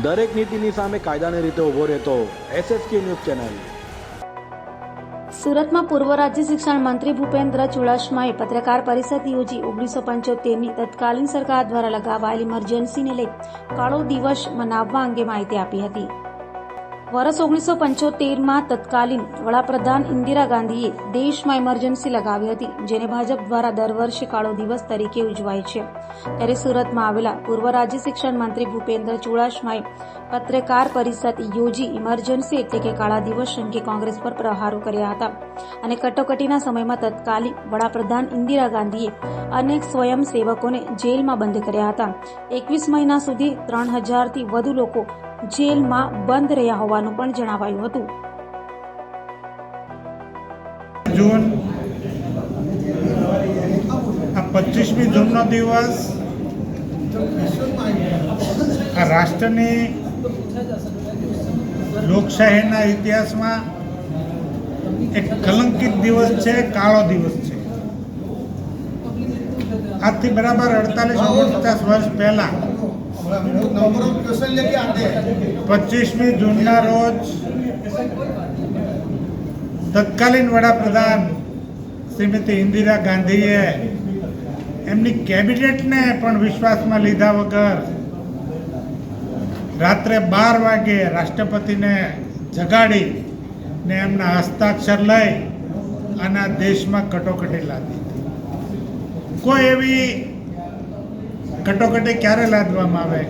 દરેક નીતિની સામે કાયદાની રીતે ઊભો રહેતો SSK ન્યૂઝ ચેનલ। સુરતમાં પૂર્વ રાજ્ય શિક્ષણ મંત્રી ભૂપેન્દ્ર ચુડાસમાએ પત્રકાર પરિષદ યોજી 1975ની તત્કાલીન સરકાર દ્વારા લગાવાયેલ ઇમરજન્સીને લઈ કાળો દિવસ મનાવવા અંગે માહિતી આપી હતી। વર્ષ 1975માં તત્કાલીન વડાપ્રધાન ઇન્દિરા ગાંધીએ દેશમાં ઇમરજન્સી લગાવી હતી, જેને ભાજપ દ્વારા દર વર્ષે કાળો દિવસ તરીકે ઉજવાય છે। ત્યારે સુરતમાં આવેલા પૂર્વ રાજ્ય શિક્ષણ મંત્રી ભૂપેન્દ્ર ચુડાસમાએ પત્રકાર પરિષદ યોજી ઇમરજન્સી એટલે કે કાળા દિવસ અંગે કોંગ્રેસ પર પ્રહારો કર્યા હતા અને કટોકટીના સમયમાં તત્કાલીન વડાપ્રધાન ઇન્દિરા ગાંધીએ અનેક સ્વયંસેવકોને જેલમાં બંધ કર્યા હતા। 21 મહિના સુધી 3000થી વધુ લોકો જેલમાં બંધ રહ્યા હોવાનું પણ જણાવાયું હતું। જૂન આ 25મી જૂનનો દિવસ આ રાષ્ટ્રની લોકશાહીના ઇતિહાસમાં એક કલંકિત દિવસ છે, કાળો દિવસ છે। આજથી બરાબર 48-49 વર્ષ પહેલા 25મી જૂનના રોજ તત્કાલીન વડાપ્રધાન શ્રીમતી ઇન્દિરા ગાંધીએ એમની કેબિનેટને પણ વિશ્વાસમાં લીધા વગર રાત્રે 12 વાગે રાષ્ટ્રપતિને જગાડી ને એમના હસ્તાક્ષર લઈ અને દેશમાં કટોકટી લાદી। કોઈ એવી કટોકટી ક્યારે લાદવામાં આવે?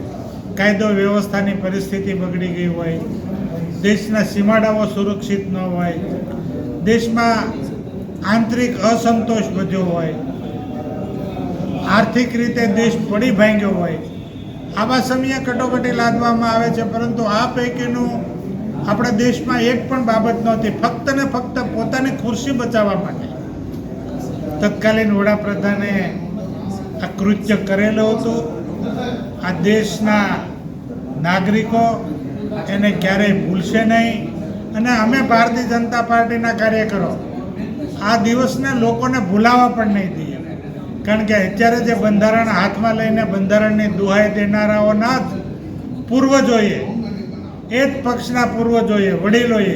કાયદો વ્યવસ્થાની પરિસ્થિતિ બગડી ગઈ હોય, દેશના સીમાડાઓ સુરક્ષિત ન હોય, દેશમાં આંતરિક અસંતોષ વધ્યો હોય, આર્થિક રીતે દેશ પડી ભાંગ્યો હોય, આવા સમયે કટોકટી લાદવામાં આવે છે। પરંતુ આ પૈકીનું આપણા દેશમાં એક પણ બાબત નહોતી। ફક્ત ને ફક્ત પોતાની ખુરશી બચાવવા માટે તત્કાલીન વડાપ્રધાને આ કૃત્ય કરેલું હતું। આ દેશના નાગરિકો એને ક્યારેય ભૂલશે નહીં અને અમે ભારતીય જનતા પાર્ટીના કાર્યકરો આ દિવસને લોકોને ભૂલાવા પણ નહીં દઈએ, કારણ કે અત્યારે જે બંધારણ હાથમાં લઈને બંધારણની દુહાઈ દેનારાઓના જ પૂર્વજોએ, એ જ પક્ષના પૂર્વજોએ, વડીલોએ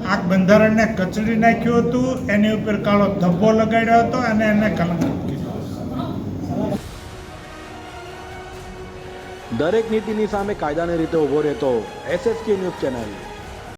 આ બંધારણને કચડી નાખ્યું હતું, એની ઉપર કાળો ધબ્બો લગાડ્યો હતો અને એને કલંકિત કર્યો। દરેક નીતિની સામે કાયદાની રીતે ઊભો રહેતો SSK ન્યૂઝ ચેનલ।